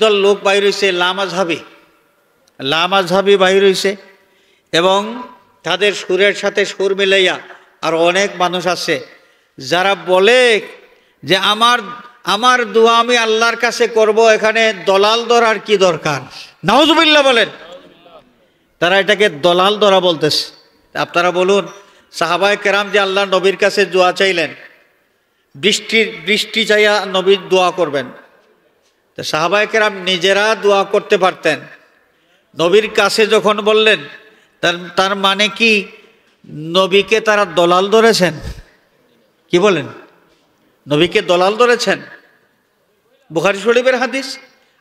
দল লোক বাইর হয়েছে লামাজহাবি বাইর হয়েছে, এবং তাদের সুরের সাথে সুর মিলাইয়া আর অনেক মানুষ আছে যারা বলে যে আমার দোয়া আমি আল্লাহর কাছে করব, এখানে দলাল ধরার কি দরকার। নাউজুবিল্লাহ বলেন। তারা এটাকে দলাল ধরা বলতেছে। আপনারা বলুন, সাহাবায়ে কেরাম যে আল্লাহ নবীর কাছে দোয়া চাইলেন, বৃষ্টি চাইয়া নবীর দোয়া করবেন, তো সাহাবায়ে কেরাম নিজেরা দোয়া করতে পারতেন। নবীর কাছে যখন বললেন, তার মানে কি নবীকে তারা দলাল ধরেছেন? কি বলেন? নবীকে দলাল ধরেছেন। বুখারী শরীফের হাদিস।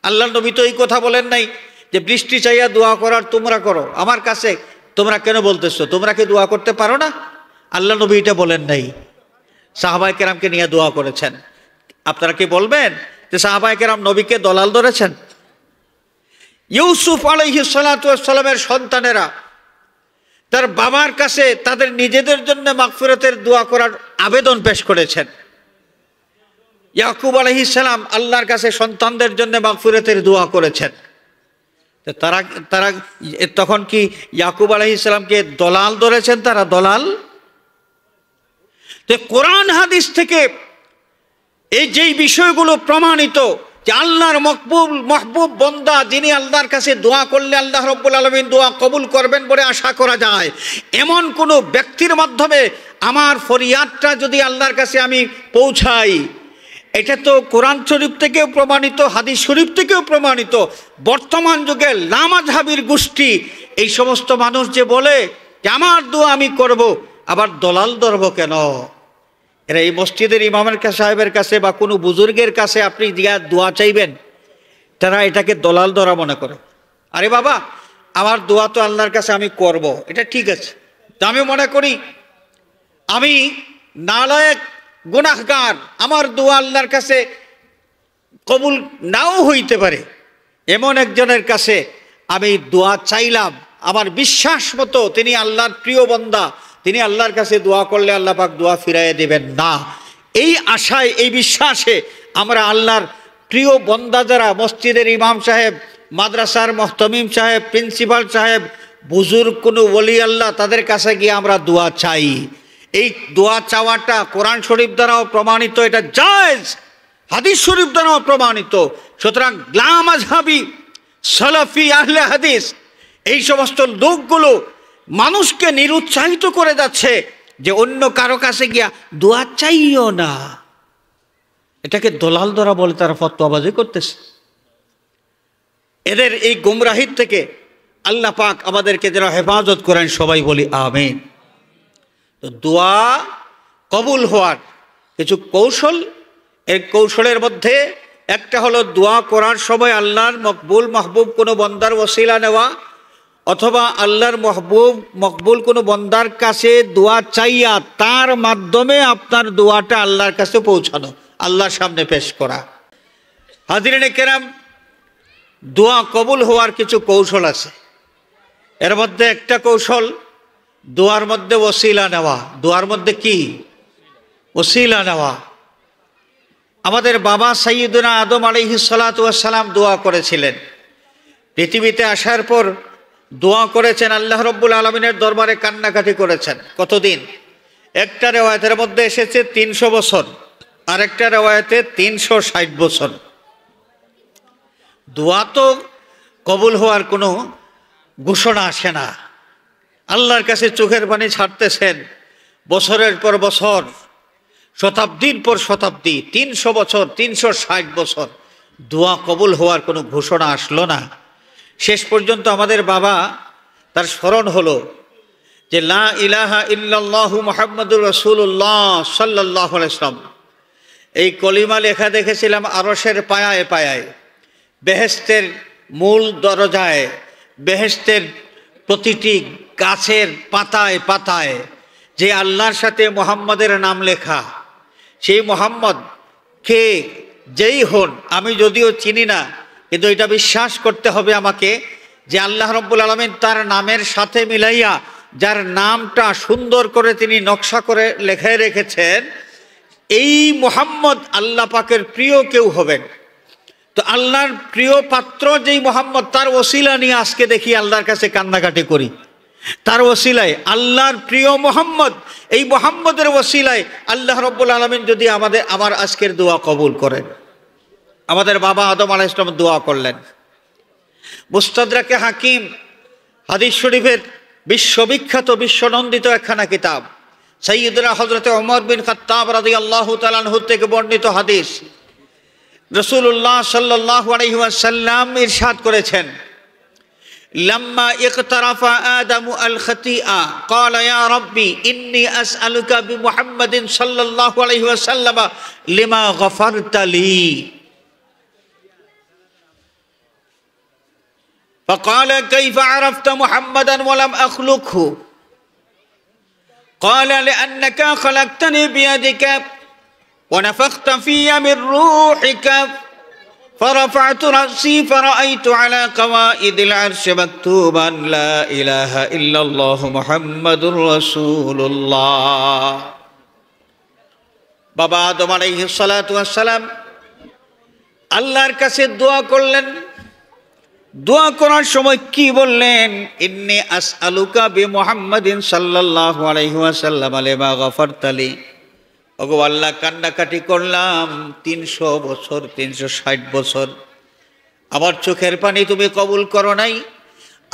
আল্লাহ নবী তো এই কথা বলেন নাই যে বৃষ্টি চাইয়া দোয়া করার তোমরা করো, আমার কাছে তোমরা কেন বলতেছো? তোমরা কি দোয়া করতে পারো না? আল্লাহ নবী এটা বলেন নাই। সাহাবায়ে কেরামকে নিয়ে দোয়া করেছেন। আপনারা কি বলবেন যে সাহাবায়ে কেরাম নবীকে দলাল ধরেছেন? ইউসুফ আলাইহিস সালাতু ওয়াস সালামের সন্তানেরা তার বাবার কাছে তাদের নিজেদের জন্য মাগফিরাতের দোয়া করার আবেদন পেশ করেছেন। ইয়াকুব আলাইহিস সালাম আল্লাহর কাছে সন্তানদের জন্য মাগফিরাতের দোয়া করেছেন। তারা তখন কি ইয়াকুব আলাইহিস সালামকে দলাল ধরেছেন? তারা দলাল। তো কোরআন হাদিস থেকে এই যেই বিষয়গুলো প্রমাণিত যে আল্লাহর মহবুব বান্দা, যিনি আল্লাহর কাছে দোয়া করলে আল্লাহ রাব্বুল আলামিন দোয়া কবুল করবেন বলে আশা করা যায়, এমন কোনো ব্যক্তির মাধ্যমে আমার ফরিয়াদটা যদি আল্লাহর কাছে আমি পৌঁছাই, এটা তো কোরআন শরীফ থেকেও প্রমাণিত, হাদিস শরীফ থেকেও প্রমাণিত। বর্তমান যুগে লামাযহাবির গোষ্ঠী এই সমস্ত মানুষ যে বলে যে আমার দোয়া আমি করব, আবার দলাল ধরব কেন? এরা এই মসজিদের ইমামের সাহেবের কাছে বা কোনো বুজুর্গের কাছে আপনি দোয়া চাইবেন, তারা এটাকে দলাল ধরা মনে করে। আরে বাবা, আমার দোয়া তো আল্লাহর কাছে আমি করব, এটা ঠিক আছে। তা আমি মনে করি আমি নালায়েক গুনাহগার, আমার দোয়া আল্লাহর কাছে কবুল নাও হইতে পারে, এমন একজনের কাছে আমি দোয়া চাইলাম, আমার বিশ্বাস মতো তিনি আল্লাহর প্রিয় বান্দা, তিনি আল্লাহর কাছে দোয়া করলে আল্লাহ পাক দোয়া ফিরাইয়ে দেবেন না। এই আশায়, এই বিশ্বাসে আমরা আল্লাহর প্রিয় বান্দা যারা মসজিদের ইমাম সাহেব, মাদ্রাসার মুহতামিম সাহেব, প্রিন্সিপাল সাহেব, বুজুর্গ কোনো ওলি আল্লাহ, তাদের কাছে গিয়ে আমরা দোয়া চাই। এই দোয়া চাওয়াটা কোরআন শরীফ দ্বারাও প্রমাণিত, এটা জায়েজ, হাদিস শরীফ দ্বারাও প্রমাণিত। সুতরাং লামাযহাবি, সালাফি, আহলে হাদিস এই সমস্ত লোকগুলো মানুষকে নিরুৎসাহিত করে যাচ্ছে যে অন্য কারো কাছে গিয়া দোয়া চাইও না। এটাকে দলাল ধরা বলে তারা ফতোয়াবাজি করতেছে। এদের এই গুমরাহির থেকে আল্লাহ পাক আমাদেরকে যেন হেফাজত করেন, সবাই বলি আমিন। তো দোয়া কবুল হওয়ার কিছু কৌশল, এই কৌশলের মধ্যে একটা হলো দোয়া করার সময় আল্লাহর মকবুল কোনো বান্দার ওসিলা নেওয়া, অথবা আল্লাহর মকবুল কোনো বান্দার কাছে দোয়া চাইয়া তার মাধ্যমে আপনার দোয়াটা আল্লাহর কাছে পৌঁছানো, আল্লাহর সামনে পেশ করা। হাজিরিনে কেরাম, দোয়া কবুল হওয়ার কিছু কৌশল আছে। এর মধ্যে একটা কৌশল দোয়ার মধ্যে ওসিলা নেওয়া। দোয়ার মধ্যে কি? ওসিলা নেওয়া। আমাদের বাবা সাইয়্যিদুনা আদম আলাইহিস সালাতু ওয়াস সালাম দোয়া করেছিলেন। পৃথিবীতে আসার পর দোয়া করেছেন, আল্লাহ রাব্বুল আলামিনের দরবারে কান্নাকাটি করেছেন। কতদিন? একটা রিওয়ায়াতের মধ্যে এসেছে 300 বছর, আর একটা রিওয়ায়াতে 360 বছর। দোয়া তো কবুল হওয়ার কোনো ঘোষণা আসে না। আল্লাহর কাছে চোখের পানি ছাড়তেছেন বছরের পর বছর, শতাব্দীর পর শতাব্দী, 300 বছর, 360 বছর, দোয়া কবুল হওয়ার কোনো ঘোষণা আসলো না। শেষ পর্যন্ত আমাদের বাবা, তার স্মরণ হলো যে লা ইলাহা ইল্লাল্লাহু মুহাম্মাদুর রাসূলুল্লাহ সাল্লাল্লাহু আলাইহি ওয়াসাল্লাম, এই কলিমা লেখা দেখেছিলাম আরশের পায়ায় পায়ায়, বেহেশতের মূল দরজায়, বেহেশতের প্রতিটি গাছের পাতায় পাতায় যে আল্লাহর সাথে মুহাম্মাদের নাম লেখা। সেই মুহাম্মদ কে যেই হন, আমি যদিও চিনি না, কিন্তু এটা বিশ্বাস করতে হবে আমাকে যে আল্লাহ রাব্বুল আলামিন তার নামের সাথে মিলাইয়া যার নামটা সুন্দর করে তিনি নকশা করে লেখে রেখেছেন, এই মুহাম্মদ আল্লাহ পাকের প্রিয় কেউ হবেন। তো আল্লাহর প্রিয় পাত্র যেই মোহাম্মদ, তার ওসিলা নিয়ে আজকে দেখি আল্লাহর কাছে কান্নাকাটি করি। তার ওসিলায় আল্লাহর প্রিয় মোহাম্মদ, এই মোহাম্মদের ওসিলায় আল্লাহ রব্বুল আলামিন যদি আমার আজকের দোয়া কবুল করেন। আমাদের বাবা আদম আলাইহিস সালাম দোয়া করলেন। মুস্তাদরাকে হাকিম হাদিস শরীফের বিশ্ববিখ্যাত বিশ্বনন্দিত একখানা কিতাব, সাইয়্যিদুনা হযরতে ওমর বিন খাত্তাব রাদিয়াল্লাহু তাআলা আনহু থেকে বর্ণিত হাদিস। রাসূলুল্লাহ সাল্লাল্লাহু আলাইহি ওয়াসাল্লাম ইরশাদ করেছেন, লাম্মা ইকতারাফা আদামু আল খাতিআ ক্বালা ইয়া রাব্বি ইন্নী আসআলুকা বিমুহাম্মাদিন সাল্লাল্লাহু আলাইহি ওয়াসাল্লাম লিমা গফারতা লি। فقال كيف عرفت محمدا ولم أخلقه؟ قال لأنك خلقتني بيدك ونفخت في من روحك فرفعت رأسي فرأيت على قوائد العرش مكتوبا لا إله إلا الله محمد رسول الله। বাবা আদম আলাইহিস সালাতু ওয়াস সালাম আল্লাহর কাছে দোয়া করলেন। দোয়া করার সময় কি বললেন? ইন্নী আসআলুকা বিমুহাম্মাদিন সাল্লাল্লাহু আলাইহি ওয়াসাল্লাম লিমা গফারতা লি। ওগো আল্লাহ, কান্নাকাটি করলাম 300 বছর, 360 বছর, আমার চোখের পানি তুমি কবুল করো নাই।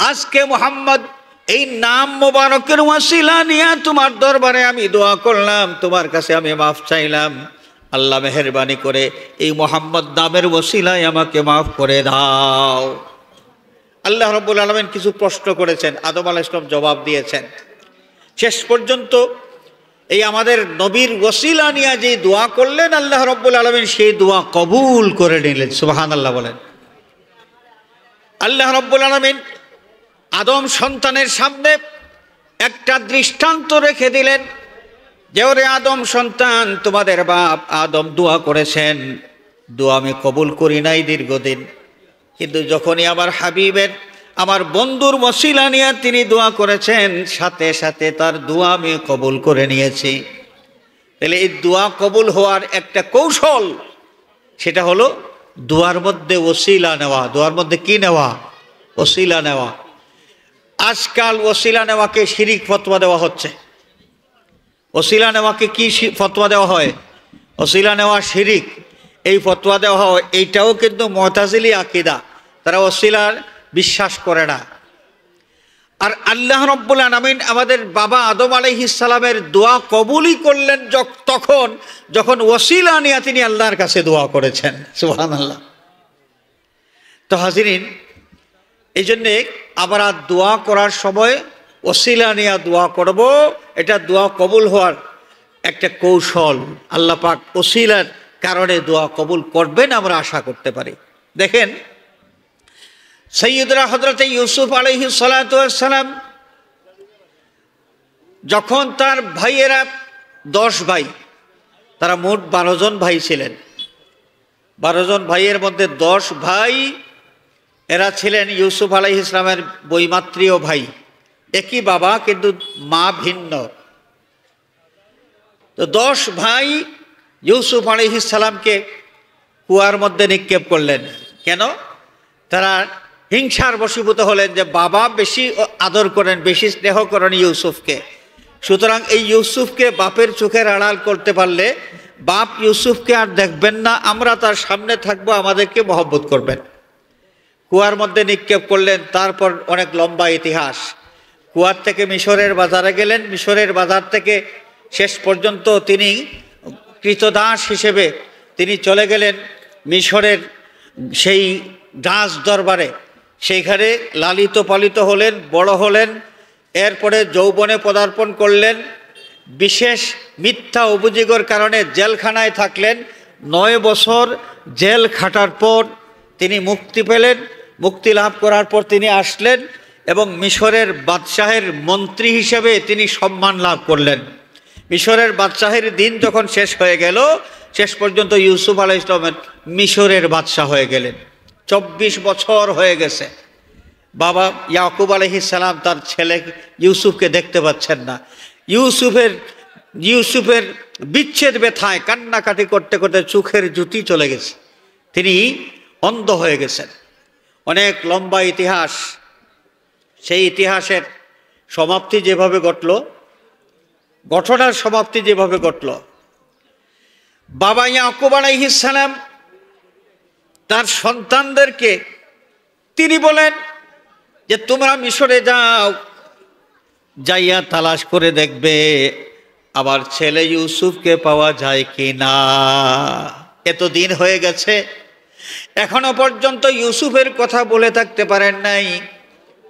আজকে মুহাম্মদ এই নাম মোবারকের ওয়াসিলা নিয়ে তোমার দরবারে আমি দোয়া করলাম, তোমার কাছে আমি মাফ চাইলাম। আল্লাহ মেহেরবানি করে এই মুহাম্মদ নামের ওয়াসিলায় আমাকে মাফ করে দাও। আল্লাহ রাব্বুল আলামিন কিছু প্রশ্ন করেছেন, আদম আলাইহিস সালাম জবাব দিয়েছেন। শেষ পর্যন্ত এই আমাদের নবীর ওসিলা নিয়ে যে দোয়া করলেন, আল্লাহ রাব্বুল আলামিন সেই দোয়া কবুল করে নিলেন। সুবহানাল্লাহ বলেন। আল্লাহ রাব্বুল আলামিন আদম সন্তানের সামনে একটা দৃষ্টান্ত রেখে দিলেন যে, ওরে আদম সন্তান, তোমাদের বাপ আদম দোয়া করেছেন, দোয়া আমি কবুল করি নাই দীর্ঘদিন, কিন্তু যখনই আমার হাবিবের, আমার বন্ধুর ওসিলা নিয়ে তিনি দোয়া করেছেন, সাথে সাথে তার দোয়া আমি কবুল করে নিয়েছি। তাহলে এই দোয়া কবুল হওয়ার একটা কৌশল, সেটা হলো দোয়ার মধ্যে ওসিলা নেওয়া। দোয়ার মধ্যে কি নেওয়া? ওসিলা নেওয়া। আজকাল ওসিলা নেওয়াকে শিরিক ফতোয়া দেওয়া হচ্ছে। ওসিলা নেওয়াকে কি ফতোয়া দেওয়া হয়? ওসিলা নেওয়া শিরিক, এই ফতোয়া দেওয়া হয়। এইটাও কিন্তু মুতাজিলি আকীদা, তারা ওসিলার বিশ্বাস করে না। আর আল্লাহ রাব্বুল আলামিন আমাদের বাবা আদম আলাইহিস সালামের দোয়া কবুলই করলেন তখন যখন ওসিলা নিয়ে তিনি আল্লাহর কাছে দোয়া করেছেন। সুবহানাল্লাহ। তো হাজিরিন, এই জন্যে আবার দোয়া করার সময় ওসিলা নিয়ে দোয়া করব, এটা দোয়া কবুল হওয়ার একটা কৌশল। আল্লাহ পাক ওসিলার কারণে দোয়া কবুল করবেন আমরা আশা করতে পারি। দেখেন, সাইয়্যিদুনা হযরতে ইউসুফ আলাইহিস সালাতু ওয়াস সালাম যখন তার ভাইয়েরা 10 ভাই, তারা মোট 12 জন ভাই ছিলেন। 12 জন ভাইয়ের মধ্যে 10 ভাই এরা ছিলেন ইউসুফ আলাইহিস সালামের বৈমাত্রীয় ভাই, একই বাবা কিন্তু মা ভিন্ন। তো 10 ভাই ইউসুফ আলাইহিস সালামকে কুয়ার মধ্যে নিক্ষেপ করলেন। কেন? তারা হিংসার বশীভূত হলেন যে বাবা বেশি আদর করেন, বেশি স্নেহ করেন ইউসুফকে। সুতরাং এই ইউসুফকে বাপের চোখের আড়াল করতে পারলে বাপ ইউসুফকে আর দেখবেন না, আমরা তার সামনে থাকবো, আমাদেরকে মহব্বত করবেন। কুয়ার মধ্যে নিক্ষেপ করলেন। তারপর অনেক লম্বা ইতিহাস। কুয়ার থেকে মিশরের বাজারে গেলেন, মিশরের বাজার থেকে শেষ পর্যন্ত তিনি কৃতদাস হিসেবে তিনি চলে গেলেন মিশরের সেই রাজ দরবারে। সেইখানে লালিত পালিত হলেন, বড় হলেন। এরপরে যৌবনে পদার্পণ করলেন। বিশেষ মিথ্যা অভিযোগের কারণে জেলখানায় থাকলেন। 9 বছর জেল খাটার পর তিনি মুক্তি পেলেন। মুক্তি লাভ করার পর তিনি আসলেন এবং মিশরের বাদশাহের মন্ত্রী হিসেবে তিনি সম্মান লাভ করলেন। মিশরের বাদশাহের দিন যখন শেষ হয়ে গেল, শেষ পর্যন্ত ইউসুফ আলাইহিস সালাম মিশরের বাদশাহ হয়ে গেলেন। 24 বছর হয়ে গেছে। বাবা ইয়াকুব আলাইহিস সালাম তার ছেলে ইউসুফকে দেখতে পাচ্ছেন না। ইউসুফের বিচ্ছেদ ব্যথায় কান্নাকাটি করতে করতে চোখের জুতি চলে গেছে। তিনি অন্ধ হয়ে গেছেন। অনেক লম্বা ইতিহাস, সেই ইতিহাসের সমাপ্তি যেভাবে ঘটল, ঘটনার সমাপ্তি যেভাবে ঘটল, বাবা ইয়াকুব আলাইহিস সালাম তার সন্তানদেরকে তিনি বলেন যে তোমরা মিশরে যাও, যাইয়া তালাশ করে দেখবে আমার ছেলে ইউসুফকে পাওয়া যায় কি না। এতদিন হয়ে গেছে, এখনো পর্যন্ত ইউসুফের কথা বলে থাকতে পারেন নাই।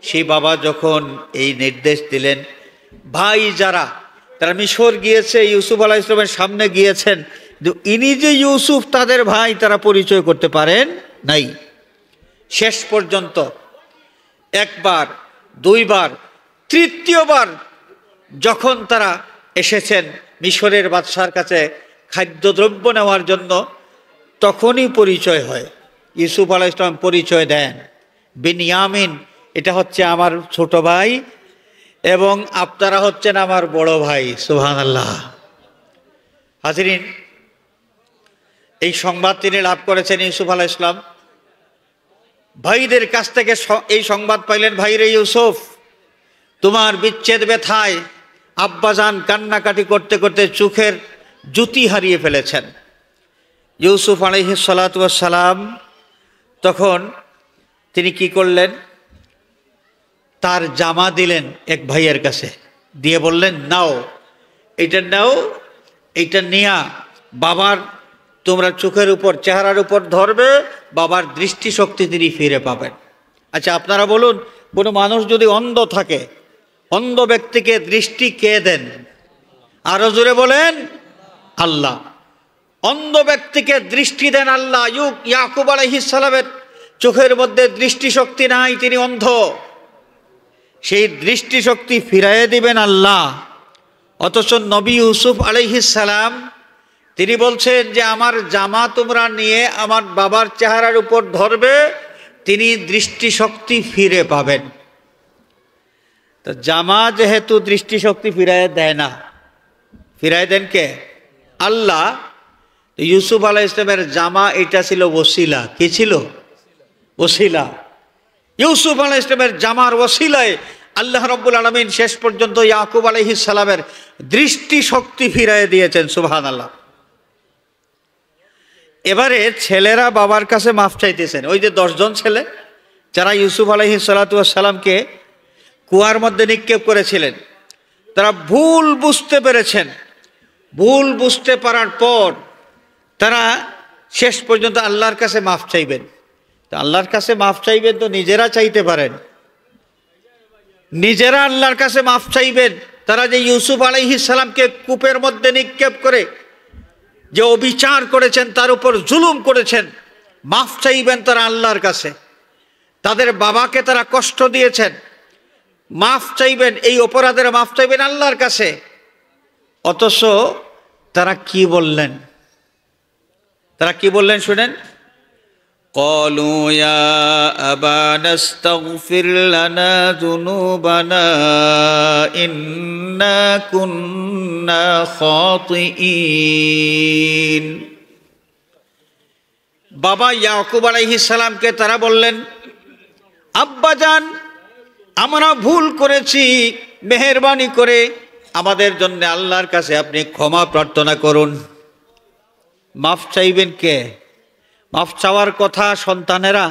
সেই বাবা যখন এই নির্দেশ দিলেন, ভাই যারা তারা মিশর গিয়েছে, ইউসুফ আলাইহিস সালামের সামনে গিয়েছেন, ইনি যে ইউসুফ তাদের ভাই তারা পরিচয় করতে পারেন নাই। শেষ পর্যন্ত একবার, দুইবার, তৃতীয়বার যখন তারা এসেছেন মিশরের বাদশার কাছে খাদ্যদ্রব্য নেওয়ার জন্য, তখনই পরিচয় হয়। ইউসুফ আলাইহিস সালাম পরিচয় দেন, বিনিয়ামিন এটা হচ্ছে আমার ছোট ভাই এবং আপনারা হচ্ছেন আমার বড় ভাই। সুবহানাল্লাহ। হাজরিন, এই সংবাদ তিনি লাভ করেছেন ইউসুফ আলাইহিস সালাম। ভাইদের কাছ থেকে এই সংবাদ পাইলেন, ভাইরে ইউসুফ, তোমার বিচ্ছেদ ব্যথায় আব্বাজান কান্নাকাটি করতে করতে চোখের জ্যোতি হারিয়ে ফেলেছেন। ইউসুফ আলাইহিস সালাতু ওয়াস সালাম তখন তিনি কি করলেন, তার জামা দিলেন এক ভাইয়ের কাছে, দিয়ে বললেন, নাও এটা নাও, এইটা নিয়া বাবার তোমরা চোখের উপর, চেহারার উপর ধরবে, বাবার দৃষ্টিশক্তি তিনি ফিরে পাবেন। আচ্ছা আপনারা বলুন, কোনো মানুষ যদি অন্ধ থাকে, অন্ধ ব্যক্তিকে দৃষ্টি কে দেন? আরো জোরে বলেন, আল্লাহ। অন্ধ ব্যক্তিকে দৃষ্টি দেন আল্লাহ। ইয়াকুব আলাইহিস সালামের চোখের মধ্যে দৃষ্টিশক্তি নাই, তিনি অন্ধ, সেই দৃষ্টিশক্তি ফিরাইয়ে দিবেন আল্লাহ। অথচ নবী ইউসুফ আলাইহিস সালাম তিনি বলছেন যে আমার জামা তোমরা নিয়ে আমার বাবার চেহারার উপর ধরবে, তিনি দৃষ্টিশক্তি ফিরে পাবেন। তো জামা যেহেতু দৃষ্টিশক্তি ফিরাই দেয় না, ফিরাই দেন কে? আল্লাহ। ইউসুফ আলাইহিস সালামের জামা এটা ছিল ওসিলা। কি ছিল? ওসিলা। ইউসুফ আলাইহিস সালামের জামার ওসিলায় আল্লাহ রাব্বুল আলামিন শেষ পর্যন্ত ইয়াকুব আলাইহিস সালামের দৃষ্টিশক্তি ফিরাই দিয়েছেন। সুবহানাল্লাহ। এবারে ছেলেরা বাবার কাছে মাফ চাইতেছেন। ওই যে 10 জন ছেলে যারা ইউসুফ আলাইহিস সালাতু ওয়াস সালামকে কুয়ার মধ্যে নিক্ষেপ করেছিলেন, তারা ভুল বুঝতে পেরেছেন। ভুল বুঝতে পারার পর তারা শেষ পর্যন্ত আল্লাহর কাছে মাফ চাইবেন। তো আল্লাহর কাছে মাফ চাইবেন তো নিজেরা চাইতে পারেন, নিজেরা আল্লাহর কাছে মাফ চাইবেন। তারা যে ইউসুফ আলাইহিস সালামকে কূপের মধ্যে নিক্ষেপ করে যে অবিচার করেছেন, তার উপর জুলুম করেছেন, মাফ চাইবেন তারা আল্লাহর কাছে। তাদের বাবাকে তারা কষ্ট দিয়েছেন, মাফ চাইবেন, এই অপরাধের মাফ চাইবেন আল্লাহর কাছে। অথচ তারা কি বললেন? তারা কি বললেন শুনেন। ক্বালু ইয়া আবানা আস্তাগফির লানা যুনুবানা ইন্না কুন্না খাতিঈন। বাবা ইয়াকুব আলাইহিস সালামকে তারা বললেন, আব্বাজান আমরা ভুল করেছি, মেহেরবানি করে আমাদের জন্য আল্লাহর কাছে আপনি ক্ষমা প্রার্থনা করুন। মাফ চাইবেন কে? মাফ চাওয়ার কথা সন্তানেরা,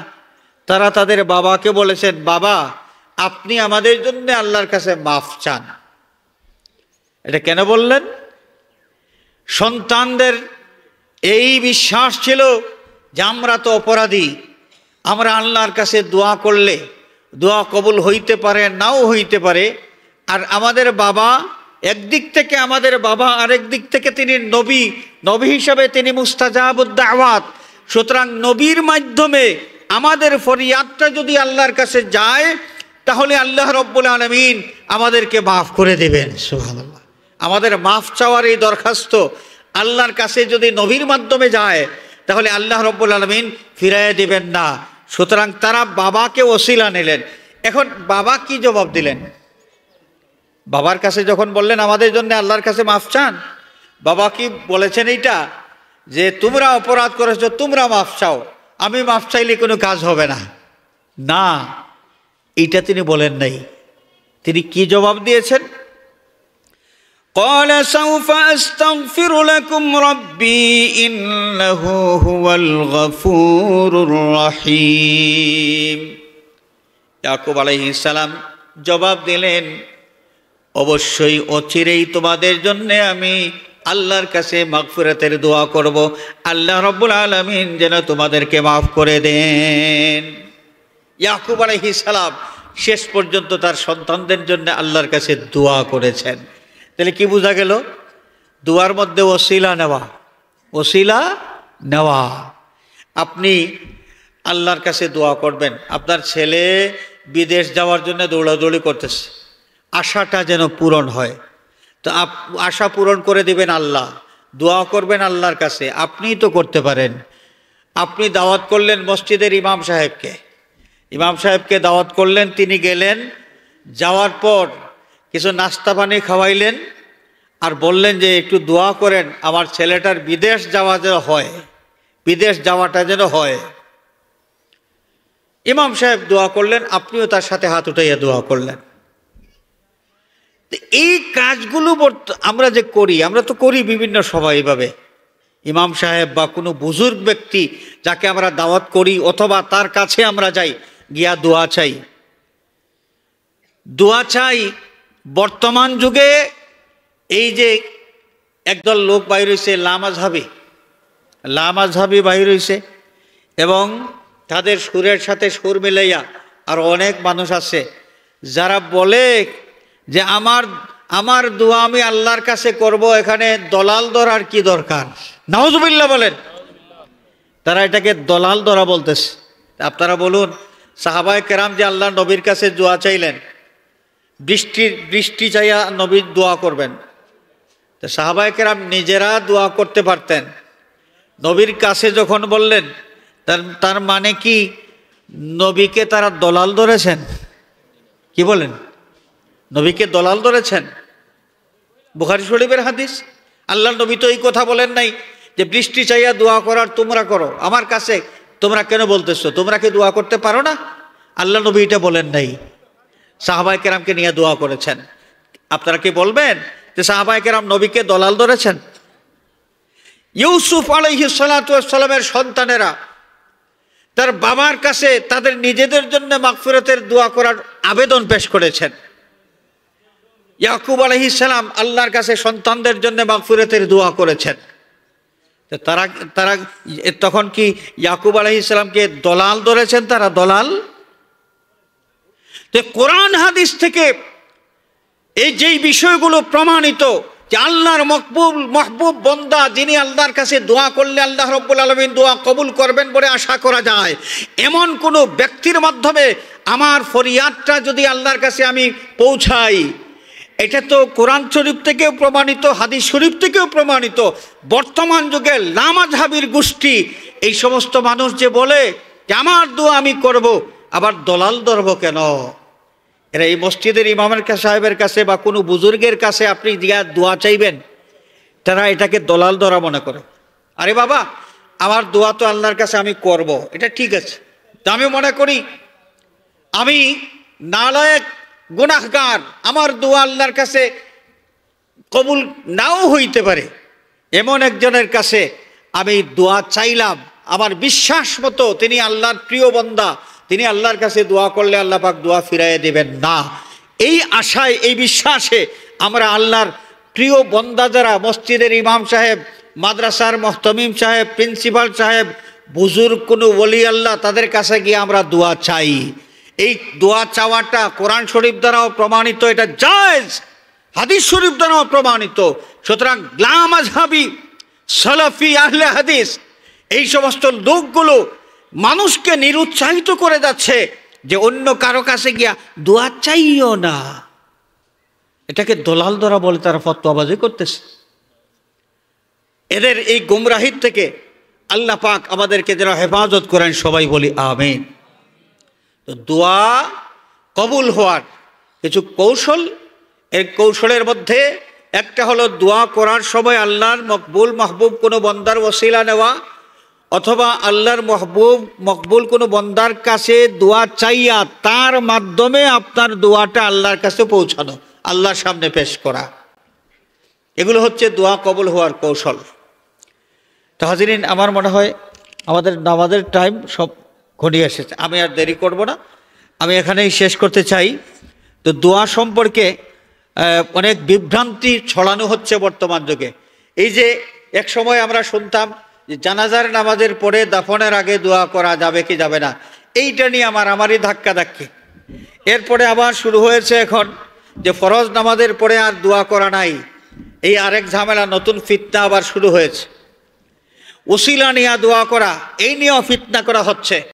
তারা তাদের বাবাকে বলেছেন, বাবা আপনি আমাদের জন্য আল্লাহর কাছে মাফ চান। এটা কেন বললেন? সন্তানদের এই বিশ্বাস ছিল যে আমরা তো অপরাধী, আমরা আল্লাহর কাছে দোয়া করলে দোয়া কবুল হইতে পারে, নাও হইতে পারে। আর আমাদের বাবা একদিক থেকে, আমাদের বাবা আরেক দিক থেকে তিনি নবী, নবী হিসাবে তিনি মুস্তাজাবুদ দাওয়াত। সুতরাং নবীর মাধ্যমে আমাদের ফরিয়াদটা যদি আল্লাহর কাছে যায়, তাহলে আল্লাহ রাব্বুল আলামিন আমাদেরকে মাফ করে দেবেন। সুবহানাল্লাহ। আমাদের মাফ চাওয়ার এই দরখাস্ত আল্লাহর কাছে যদি নবীর মাধ্যমে যায়, তাহলে আল্লাহ রাব্বুল আলামিন ফিরাইয়া দিবেন না। সুতরাং তারা বাবাকে ওসিলা নিলেন। এখন বাবা কি জবাব দিলেন? বাবার কাছে যখন বললেন আমাদের জন্য আল্লাহর কাছে মাফ চান, বাবা কি বলেছেন এইটা যে তোমরা অপরাধ করেছো, তোমরা মাফ চাও, আমি মাফ চাইলে কোনো কাজ হবে না, না, এইটা তিনি বলেন নাই। তিনি কি জবাব দিয়েছেন? قال سوف أستغفر لكم ربي إنه هو الغفور الرحيم। ইয়াকুব আলাইহিস সালাম জবাব দিলেন, অবশ্যই অচিরেই তোমাদের জন্য আমি আল্লাহর কাছে মাগফিরাতের দোয়া করব, আল্লাহ রাব্বুল আলামিন যেন তোমাদেরকে মাফ করে দেন। ইয়াকুব আলাইহিস সালাম শেষ পর্যন্ত তার সন্তানদের জন্য আল্লাহর কাছে দোয়া করেছেন। তাহলে কি বোঝা গেল? দোয়ার মধ্যে ওসিলা নেওয়া, ওসিলা নেওয়া। আপনি আল্লাহর কাছে দোয়া করবেন, আপনার ছেলে বিদেশ যাওয়ার জন্য দৌড়াদৌড়ি করতেছে, আশাটা যেন পূরণ হয়, তো আশা পূরণ করে দিবেন আল্লাহ। দোয়া করবেন আল্লাহর কাছে, আপনিই তো করতে পারেন। আপনি দাওয়াত করলেন মসজিদের ইমাম সাহেবকে দাওয়াত করলেন, তিনি গেলেন, যাওয়ার পর কিছু নাস্তা পানি খাওয়াইলেন আর বললেন যে একটু দোয়া করেন আমার ছেলেটার বিদেশ যাওয়া যেন হয়, বিদেশ যাওয়াটা যেন হয়। ইমাম সাহেব দোয়া করলেন, আপনিও তার সাথে হাত উঠাইয়া দোয়া করলেন। এই কাজগুলো আমরা যে করি, আমরা তো করি বিভিন্ন সময় এইভাবে। ইমাম সাহেব বা কোনো বুজুর্গ ব্যক্তি যাকে আমরা দাওয়াত করি অথবা তার কাছে আমরা যাই, গিয়া দোয়া চাই। দোয়া চাই বর্তমান যুগে এই যে একদল লোক বাইর হয়েছে, লামাজহাবি বাইর হয়েছে, এবং তাদের সুরের সাথে সুর মিলাইয়া আর অনেক মানুষ আছে যারা বলে যে আমার দোয়া আমি আল্লাহর কাছে করব, এখানে দলাল ধরার কি দরকার? নাউজুবিল্লাহ বলেন। তারা এটাকে দলাল ধরা বলতেছে। আপনারা বলুন, সাহাবায়ে কেরাম যে আল্লাহ নবীর কাছে দোয়া চাইলেন, বৃষ্টি চাইয়া নবীর দোয়া করবেন, তো সাহাবায়ে কেরাম নিজেরা দোয়া করতে পারতেন। নবীর কাছে যখন বললেন, তার মানে কি নবীকে তারা দলাল ধরেছেন? কি বলেন? নবীকে দলাল ধরেছেন। বুখারী শরীফের হাদিস। আল্লাহ নবী তো এই কথা বলেন নাই যে বৃষ্টি চাইয়া দোয়া করার তোমরা করো, আমার কাছে তোমরা কেন বলতেছো? তোমরা কি দোয়া করতে পারো না? আল্লাহ নবী এটা বলেন নাই। সাহাবায়ে কেরামকে নিয়ে দোয়া করেছেন। আপনারা কি বলবেন যে সাহাবায়ে কেরাম নবীকে দলাল ধরেছেন? ইউসুফ আলাইহিস সালাতু ওয়াস সালামের সন্তানেরা তার বাবার কাছে তাদের নিজেদের জন্য মাগফিরাতের দোয়া করার আবেদন পেশ করেছেন। ইয়াকুব আলাইহিস সালাম আল্লাহর কাছে সন্তানদের জন্য মাগফিরাতের দোয়া করেছেন। তারা তখন কি ইয়াকুব আলাইহিস সালামকে দলাল ধরেছেন? তারা দলাল। তো কোরআন হাদিস থেকে এই যেই বিষয়গুলো প্রমাণিত যে আল্লাহর মহবুব বান্দা যিনি আল্লাহর কাছে দোয়া করলে আল্লাহ রাব্বুল আলামিন দোয়া কবুল করবেন বলে আশা করা যায়, এমন কোনো ব্যক্তির মাধ্যমে আমার ফরিয়াদটা যদি আল্লাহর কাছে আমি পৌঁছাই, এটা তো কোরআন শরীফ থেকেও প্রমাণিত, হাদিস শরীফ থেকেও প্রমাণিত। বর্তমান যুগে লামাযহাবির গোষ্ঠী এই সমস্ত মানুষ যে বলে যে আমার দোয়া আমি করব, আবার দলাল ধরব কেন? এরা এই মসজিদের ইমামের সাহেবের কাছে বা কোনো বুজুর্গের কাছে আপনি গিয়া দোয়া চাইবেন, তারা এটাকে দলাল ধরা মনে করে। আরে বাবা, আমার দোয়া তো আল্লাহর কাছে আমি করব, এটা ঠিক আছে। তা আমি মনে করি আমি নালায়েক গুনাহগার, আমার দোয়া আল্লাহর কাছে কবুল নাও হইতে পারে, এমন একজনের কাছে আমি দোয়া চাইলাম, আমার বিশ্বাস মতো তিনি আল্লাহর প্রিয় বান্দা, তিনি আল্লাহর কাছে দোয়া করলে আল্লাহ পাক দোয়া ফিরাইয়ে দেবেন না। এই আশায়, এই বিশ্বাসে আমরা আল্লাহর প্রিয় বান্দা যারা মসজিদের ইমাম সাহেব, মাদ্রাসার মুহতামিম সাহেব, প্রিন্সিপাল সাহেব, বুজুর্গ কোনো ওলি আল্লাহ, তাদের কাছে গিয়ে আমরা দোয়া চাই। এই দোয়া চাওয়াটা কোরআন শরীফ দ্বারাও প্রমাণিত, এটা জায়েজ, হাদিস শরীফ দ্বারাও প্রমাণিত। সুতরাং লামাযহাবি, সালাফি, আহলে হাদিস এই সমস্ত লোকগুলো মানুষকে নিরুৎসাহিত করে যাচ্ছে যে অন্য কারো কাছে গিয়া দোয়া চাইও না। এটাকে দলাল ধরা বলে তারা ফতোয়াবাজি করতেছে। এদের এই গুমরাহির থেকে আল্লাহ পাক আমাদেরকে যেন হেফাজত করেন, সবাই বলি আমিন। তো দোয়া কবুল হওয়ার কিছু কৌশল, এই কৌশলের মধ্যে একটা হলো দোয়া করার সময় আল্লাহর মকবুল মাহবুব কোনো বান্দার ওসিলা নেওয়া, অথবা আল্লাহর মকবুল কোনো বন্দার কাছে দোয়া চাইয়া তার মাধ্যমে আপনার দোয়াটা আল্লাহর কাছে পৌঁছানো, আল্লাহর সামনে পেশ করা, এগুলো হচ্ছে দোয়া কবুল হওয়ার কৌশল। তো হাজিরিন, আমার মনে হয় আমাদের নামাজের টাইম সব ঘনিয়ে এসেছে, আমি আর দেরি করব না, আমি এখানেই শেষ করতে চাই। তো দোয়া সম্পর্কে অনেক বিভ্রান্তি ছড়ানো হচ্ছে বর্তমান যুগে। এই যে এক সময় আমরা শুনতাম যে জানাজার নামাজের পরে দাফনের আগে দোয়া করা যাবে কি যাবে না, এইটা নিয়ে আমারই ধাক্কাধাক্কি। এরপরে আবার শুরু হয়েছে এখন যে ফরজ নামাজের পরে আর দোয়া করা নাই, এই আরেক ঝামেলা, নতুন ফিতনা আবার শুরু হয়েছে। উসিলা নিয়ে দোয়া করা, এই নিয়েও ফিতনা করা হচ্ছে।